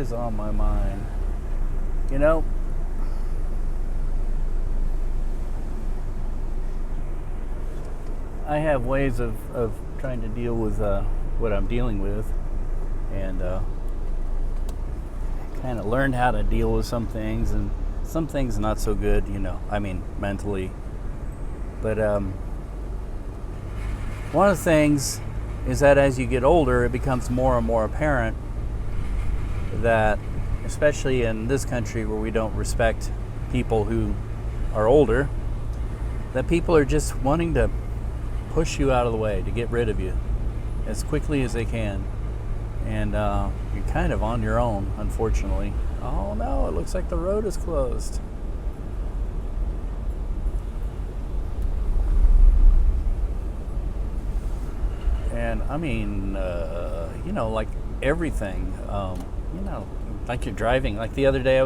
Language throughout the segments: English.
is on my mind? You know, I have ways of trying to deal with what I'm dealing with, and kind of learned how to deal with some things, and some things not so good, I mean, mentally. But one of the things is that as you get older, it becomes more and more apparent that, especially in this country where we don't respect people who are older, that people are just wanting to push you out of the way, to get rid of you as quickly as they can. And you're kind of on your own, unfortunately. Oh no, it looks like the road is closed. And I mean, like everything, like you're driving. Like the other day,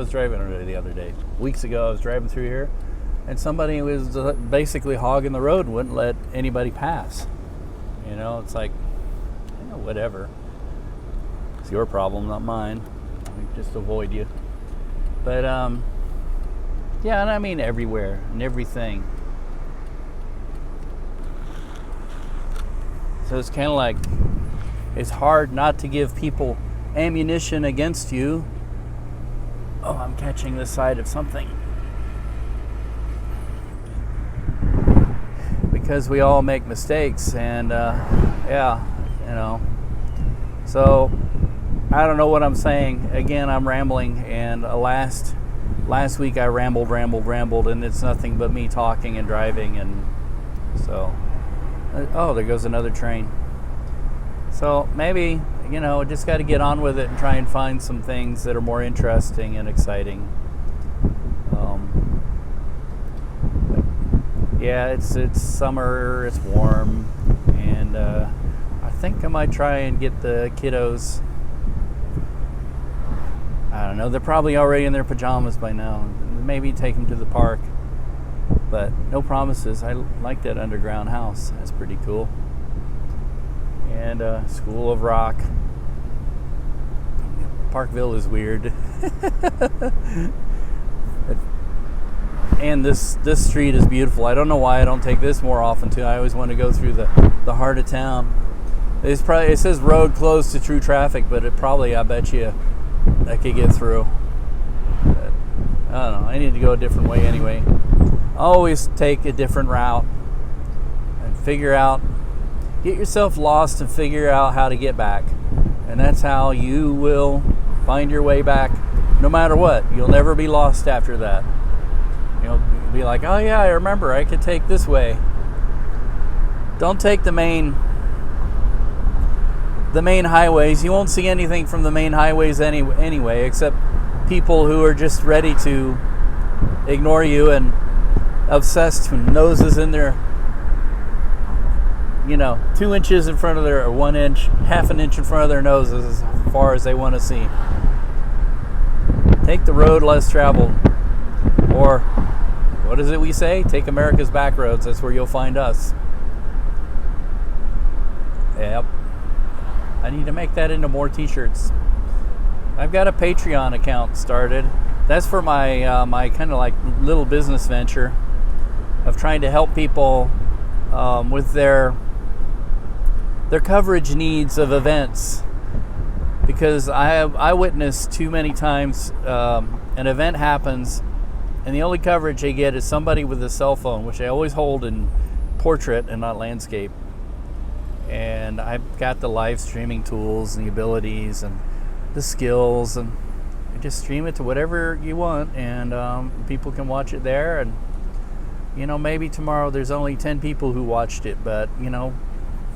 weeks ago, I was driving through here, and somebody was basically hogging the road and wouldn't let anybody pass. It's like, whatever. It's your problem, not mine. I just avoid you. But, yeah, and I mean everywhere and everything. So it's kind of like, it's hard not to give people ammunition against you. Oh, I'm catching the side of something. Because we all make mistakes, and So I don't know what I'm saying. Again, I'm rambling, and last week I rambled, and it's nothing but me talking and driving, and so. Oh, there goes another train. So maybe, just got to get on with it and try and find some things that are more interesting and exciting. Yeah, it's summer, it's warm, and I think I might try and get the kiddos. I don't know, they're probably already in their pajamas by now. Maybe take them to the park. But no promises. I like that underground house. That's pretty cool. And School of Rock. Parkville is weird. And this street is beautiful. I don't know why I don't take this more often too. I always want to go through the heart of town. It says road closed to true traffic, but I bet you I could get through. But I don't know. I need to go a different way anyway. Always take a different route and get yourself lost and figure out how to get back. And that's how you will find your way back no matter what. You'll never be lost after that. You'll be like, oh yeah, I remember, I could take this way. Don't take the main highways. You won't see anything from the main highways anyway, except people who are just ready to ignore you and obsessed with noses in their, 2 inches in front of or 1 inch, half an inch in front of their noses as far as they want to see. Take the road less traveled. Or, what is it we say? Take America's back roads. That's where you'll find us. Yep. I need to make that into more t-shirts. I've got a Patreon account started. That's for my kind of like little business venture of trying to help people with their coverage needs of events, because I witnessed too many times an event happens and the only coverage they get is somebody with a cell phone, which I always hold in portrait and not landscape. And I've got the live streaming tools and the abilities and the skills, and you just stream it to whatever you want, and people can watch it there. And maybe tomorrow there's only 10 people who watched it, but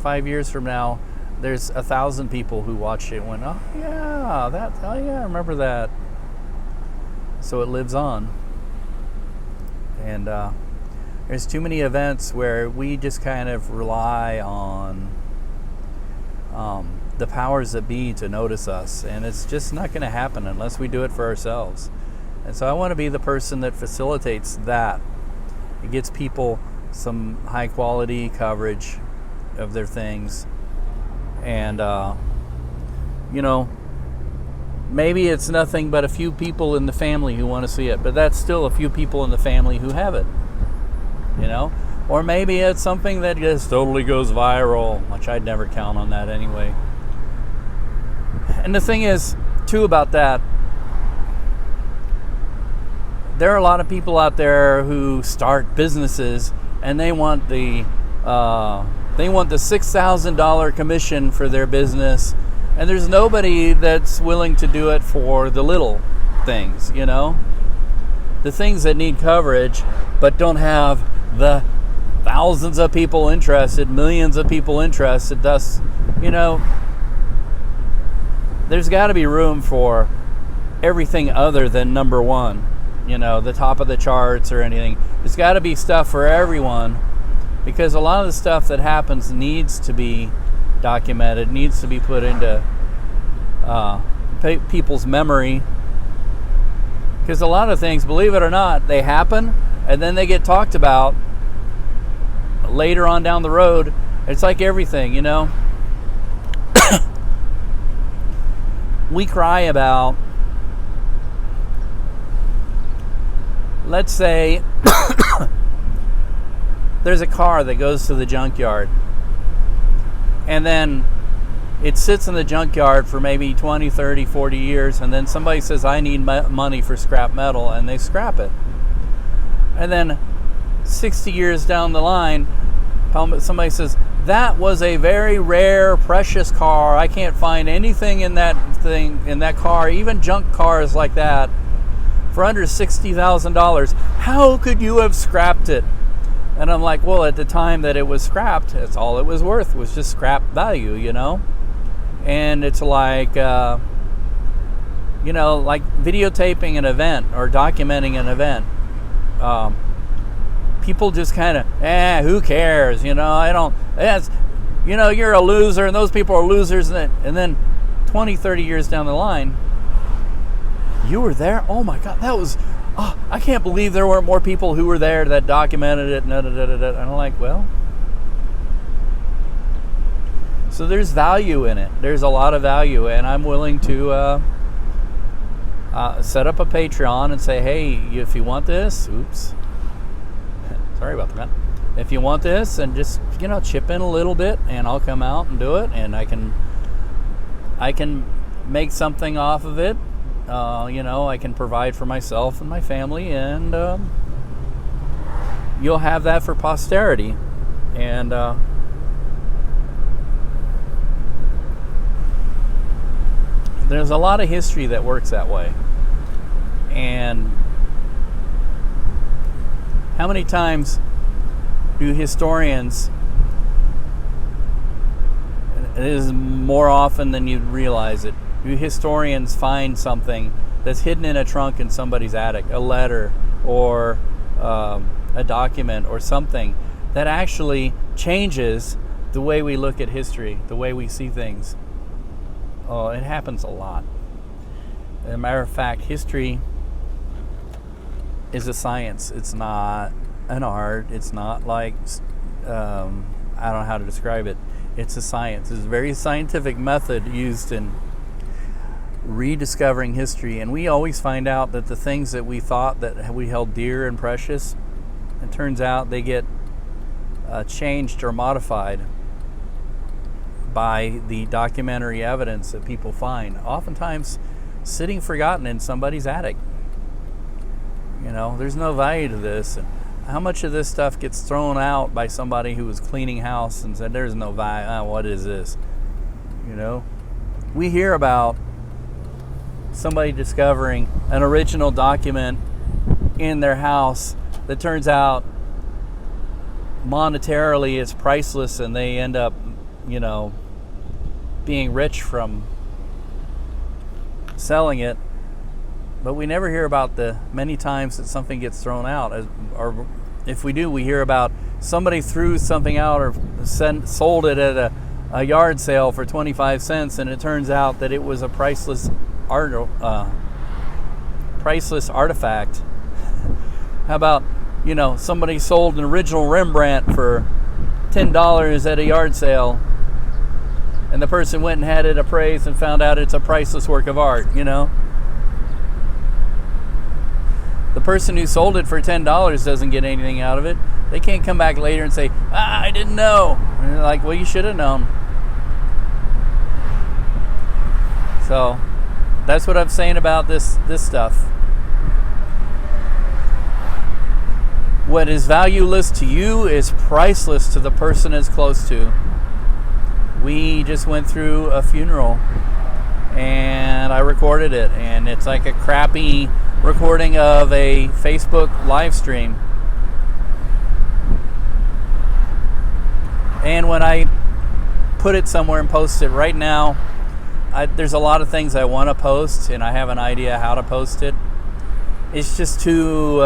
5 years from now there's 1,000 people who watched it and went, oh yeah, I remember that. So it lives on. And there's too many events where we just kind of rely on the powers that be to notice us, and it's just not going to happen unless we do it for ourselves. And so I want to be the person that facilitates that. It gets people some high quality coverage of their things, and maybe it's nothing but a few people in the family who want to see it, but that's still a few people in the family who have it, you know? Or maybe it's something that just totally goes viral, which I'd never count on that anyway. And the thing is, too, about that, there are a lot of people out there who start businesses and they want the $6,000 commission for their business, and there's nobody that's willing to do it for the little things, you know? The things that need coverage but don't have the thousands of people interested, millions of people interested. Thus, you know, there's got to be room for everything other than number one, you know, the top of the charts or anything. There's got to be stuff for everyone, because a lot of the stuff that happens needs to be documented, needs to be put into people's memory. Because a lot of things, believe it or not, they happen and then they get talked about later on down the road. It's like everything, you know. We cry about, let's say, there's a car that goes to the junkyard, and then it sits in the junkyard for maybe 20, 30, 40 years, and then somebody says, I need money for scrap metal, and they scrap it. And then 60 years down the line, somebody says, that was a very rare, precious car. I can't find anything in that car, even junk cars like that, for under $60,000. How could you have scrapped it? And I'm like, well, at the time that it was scrapped, that's all it was worth, was just scrap value, you know? And it's like, you know, like videotaping an event or documenting an event. People just kind of, who cares? You know, you know, you're a loser and those people are losers. And then 20, 30 years down the line, you were there? Oh my God, that was, I can't believe there weren't more people who were there that documented it. And I'm like, well, so there's value in it. There's a lot of value, and I'm willing to set up a Patreon and say, hey, if you want this, oops, sorry about that. If you want this, and just, you know, chip in a little bit, and I'll come out and do it, and I can make something off of it. You know, I can provide for myself and my family, and you'll have that for posterity. And there's a lot of history that works that way. And how many times do historians, it is more often than you'd realize it, do historians find something that's hidden in a trunk in somebody's attic, a letter or a document or something that actually changes the way we look at history, the way we see things? Oh, it happens a lot. As a matter of fact, history is a science. It's not an art. It's not like, I don't know how to describe it. It's a science. It's a very scientific method used in rediscovering history. And we always find out that the things that we thought that we held dear and precious, it turns out they get changed or modified by the documentary evidence that people find, oftentimes sitting forgotten in somebody's attic. You know, there's no value to this. And how much of this stuff gets thrown out by somebody who was cleaning house and said, there's no value, what is this? You know, we hear about somebody discovering an original document in their house that turns out monetarily is priceless, and they end up, you know, being rich from selling it. But we never hear about the many times that something gets thrown out. Or if we do, we hear about somebody threw something out or sold it at a yard sale for 25 cents, and it turns out that it was a priceless artifact. How about, you know, somebody sold an original Rembrandt for $10 at a yard sale, and the person went and had it appraised and found out it's a priceless work of art, you know? The person who sold it for $10 doesn't get anything out of it. They can't come back later and say, I didn't know. And they're like, well, you should have known. So that's what I'm saying about this stuff. What is valueless to you is priceless to the person it's close to. We just went through a funeral and I recorded it, and it's like a crappy recording of a Facebook live stream. And when I put it somewhere and post it right now, there's a lot of things I want to post, and I have an idea how to post it. It's just too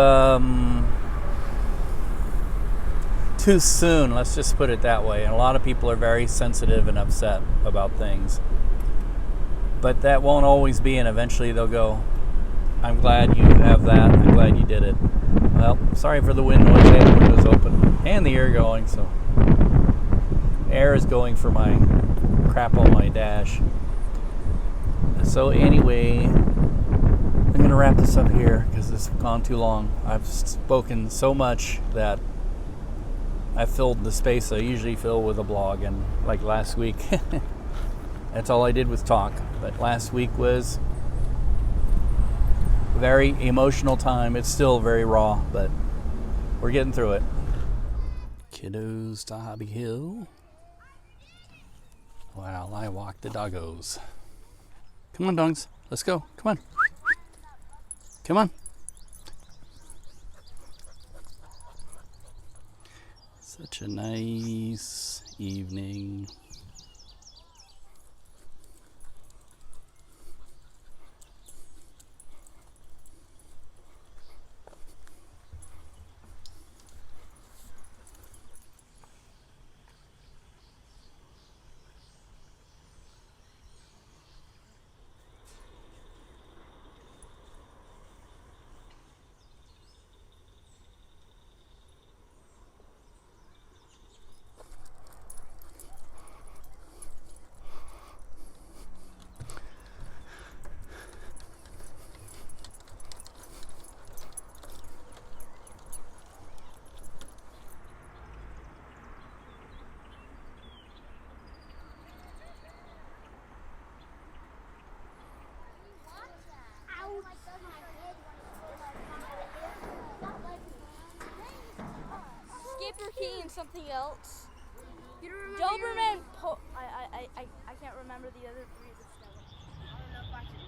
soon, let's just put it that way. And a lot of people are very sensitive and upset about things. But that won't always be, and eventually they'll go, I'm glad you have that. I'm glad you did it. Well, sorry for the wind noise. I had the windows open and the air going, so air is going for my crap on my dash. So anyway, I'm going to wrap this up here because it's gone too long. I've spoken so much that I filled the space I usually fill with a blog, and like last week, that's all I did was talk. But last week was a very emotional time. It's still very raw, but we're getting through it. Kiddos to Hobby Hill while I walk the doggos. Come on, dongs. Let's go. Come on. Come on. Such a nice evening. Skipper Key and something else. Doberman. I can't remember the other three. I don't know if I should.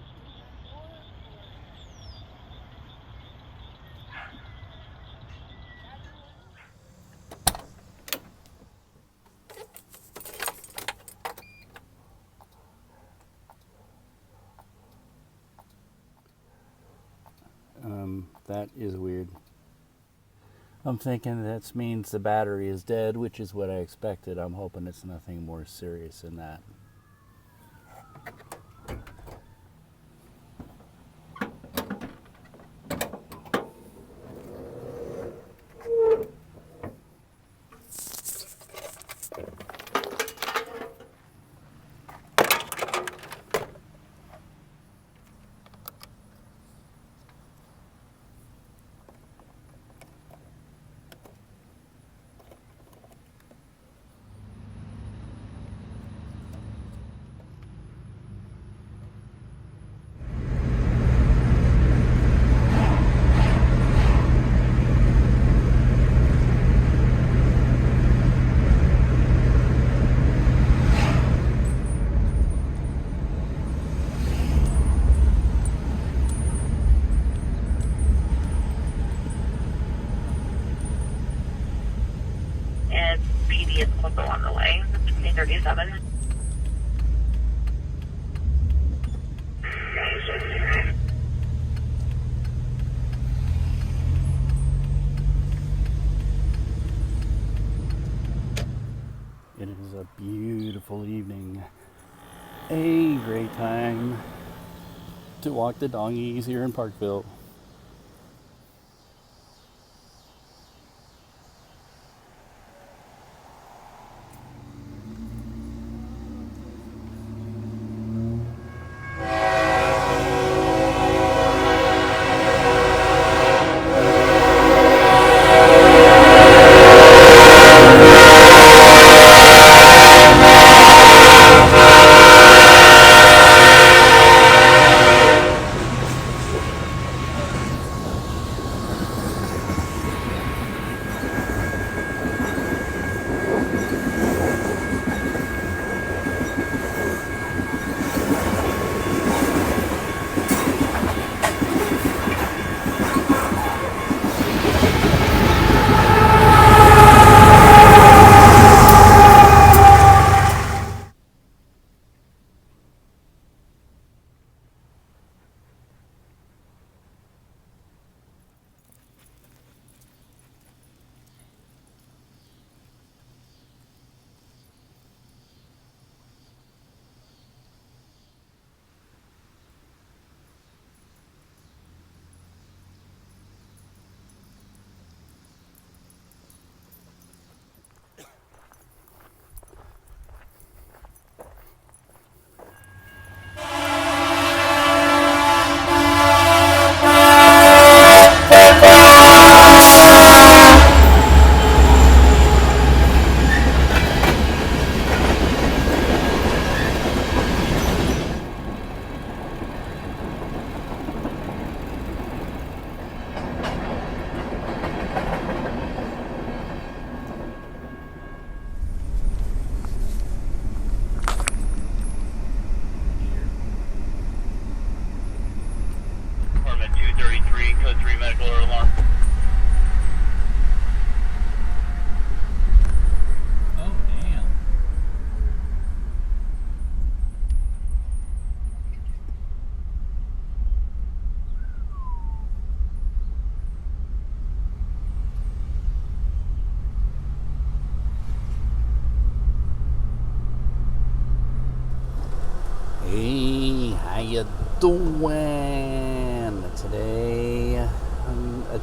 That is weird. I'm thinking that means the battery is dead, which is what I expected. I'm hoping it's nothing more serious than that. PD is also on the way. 337. It is a beautiful evening. A great time to walk the doggies here in Parkville.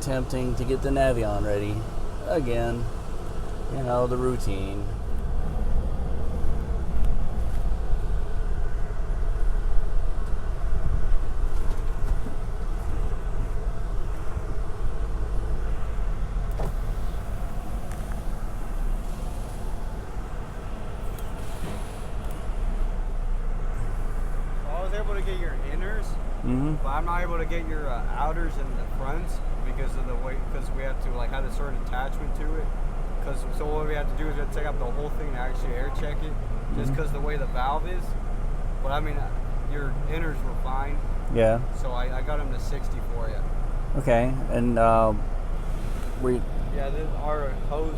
attempting to get the Navion ready. Again, you know, the routine. Able to get your inners, but I'm not able to get your outers and the fronts because of the way, because we have to like have a certain attachment to it. So what we have to do is we have to take out the whole thing to actually air check it, just because the way the valve is. But I mean, your inners were fine. Yeah. So I got them to 60 for you. Okay, and we. Yeah, our hose,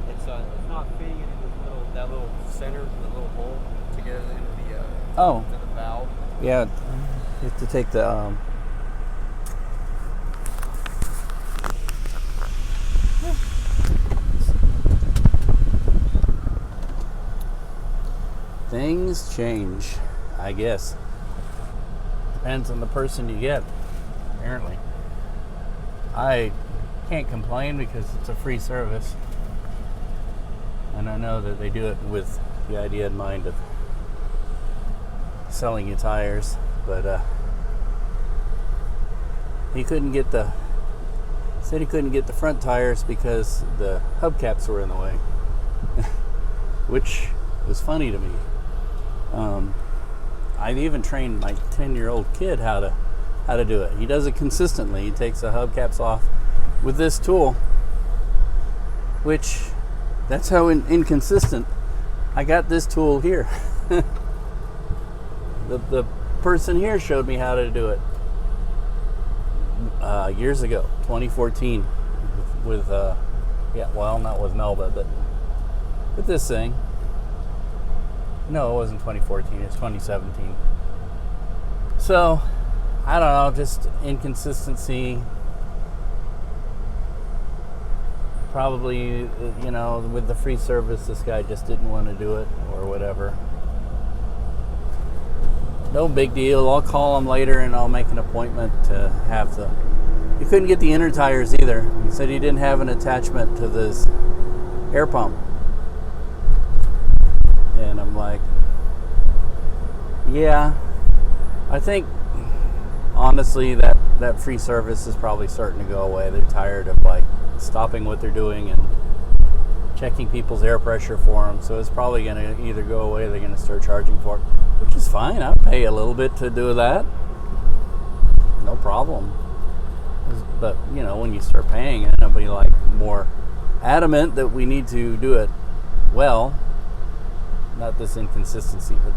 it's not fitting into that little center, the little hole to get it into the Oh. to the valve. Yeah, you have to take the things change, I guess. Depends on the person you get, apparently. I can't complain because it's a free service. And I know that they do it with the idea in mind of selling you tires, but he couldn't get the front tires because the hubcaps were in the way, which was funny to me. I've even trained my 10-year-old kid how to do it. He does it consistently. He takes the hubcaps off with this tool, which that's how inconsistent. I got this tool here. The person here showed me how to do it years ago, 2014, with not with Melba, but with this thing. No, it wasn't 2014, it's 2017. So, I don't know, just inconsistency. Probably, you know, with the free service, this guy just didn't want to do it or whatever. No big deal. I'll call him later and I'll make an appointment to have the... He couldn't get the inner tires either. He said he didn't have an attachment to this air pump. And I'm like, yeah, I think honestly that free service is probably starting to go away. They're tired of like stopping what they're doing and checking people's air pressure for them. So it's probably going to either go away or they're going to start charging for it, which is fine. I'll pay a little bit to do that. No problem. But, you know, when you start paying it, I'll be like more adamant that we need to do it well. Not this inconsistency, but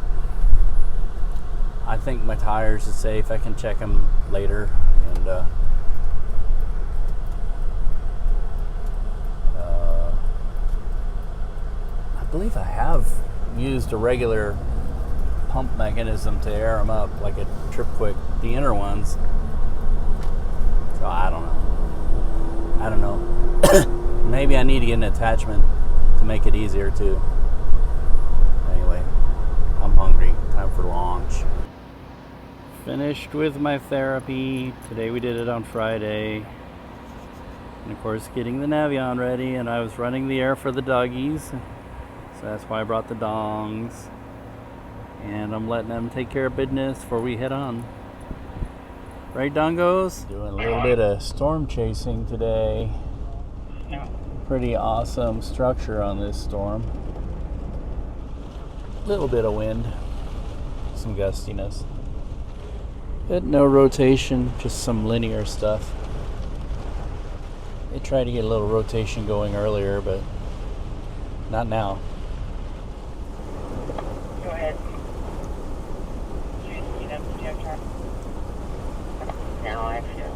I think my tires are safe. I can check them later. And I believe I have used a regular pump mechanism to air them up, like a Trip Quick, the inner ones. So I don't know. Maybe I need to get an attachment to make it easier too. Anyway, I'm hungry. Time for lunch. Finished with my therapy. Today we did it on Friday. And of course getting the Navion ready, and I was running the air for the doggies. So that's why I brought the dongs. And I'm letting them take care of business before we head on. Right, dongos? Doing a little bit of storm chasing today. Pretty awesome structure on this storm. Little bit of wind. Some gustiness. But no rotation, just some linear stuff. They tried to get a little rotation going earlier, but not now. Go ahead. No, I feel.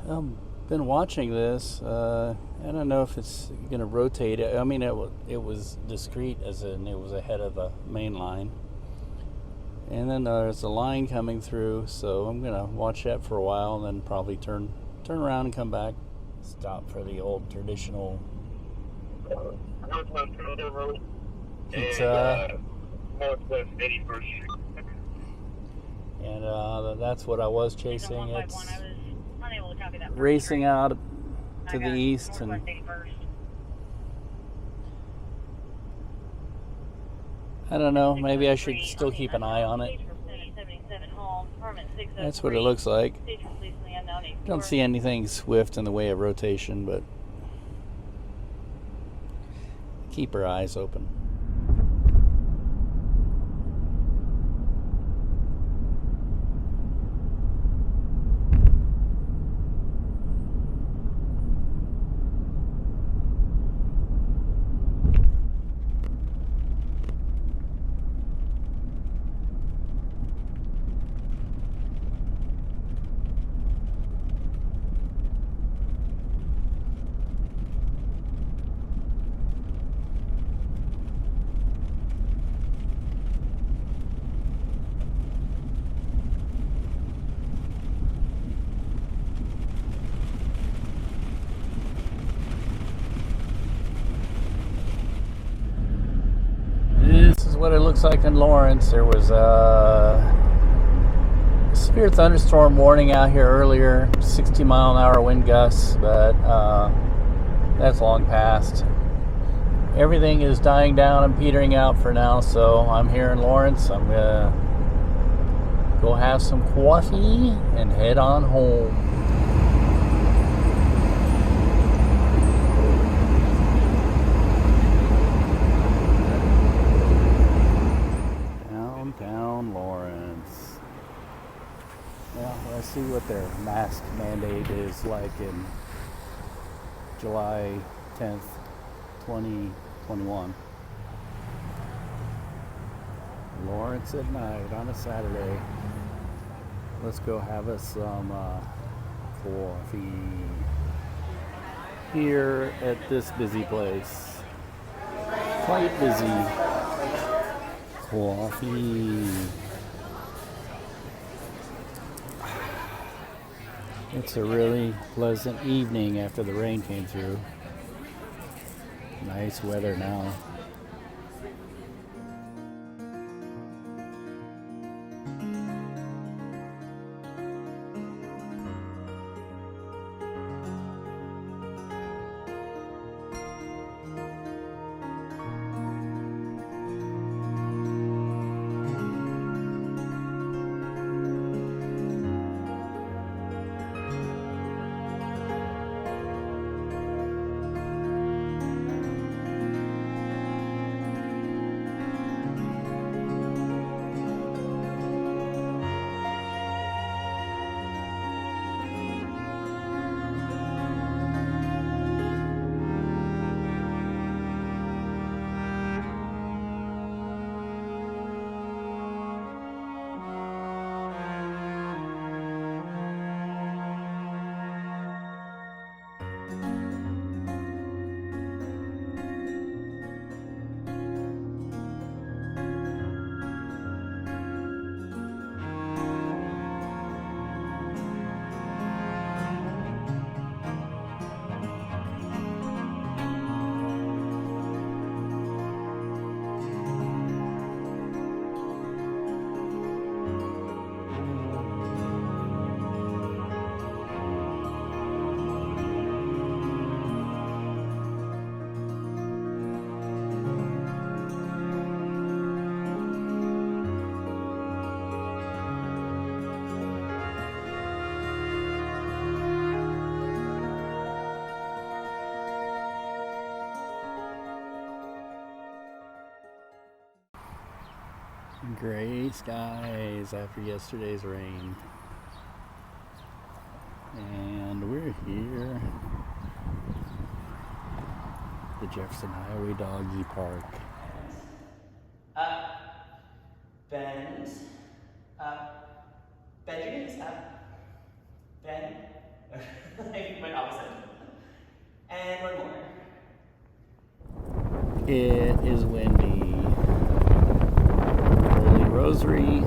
I've been watching this. I don't know if it's going to rotate. I mean, it was discrete, as in it was ahead of the main line. And then there's a line coming through, so I'm gonna watch that for a while and then probably turn around and come back. Stop for the old traditional pizza. Northwest 81st Street. And that's what I was chasing. It's racing out to the east, and I don't know, maybe I should still keep an eye on it. That's what it looks like. Don't see anything swift in the way of rotation, but keep our eyes open. This is what it looks like in Lawrence. There was a severe thunderstorm warning out here earlier, 60-mile-an-hour wind gusts, but that's long past. Everything is dying down and petering out for now, so I'm here in Lawrence. I'm gonna go have some coffee and head on home. Downtown Lawrence. Well, let's see what their mask mandate is like in July 10th, 2021. Lawrence at night on a Saturday. Let's go have us some coffee here at this busy place. Quite busy. Coffee. It's a really pleasant evening after the rain came through. Nice weather now. Gray skies after yesterday's rain. And we're here. The Jefferson Highway Doggy Park. Up. Bend. Up. Bend your knees. Up. Bend. I went opposite. And one more. It is windy. Holy Rosary.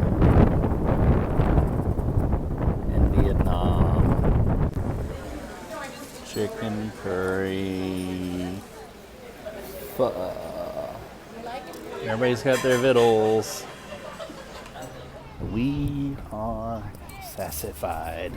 Curry. Pho. Everybody's got their vittles. We are sassified.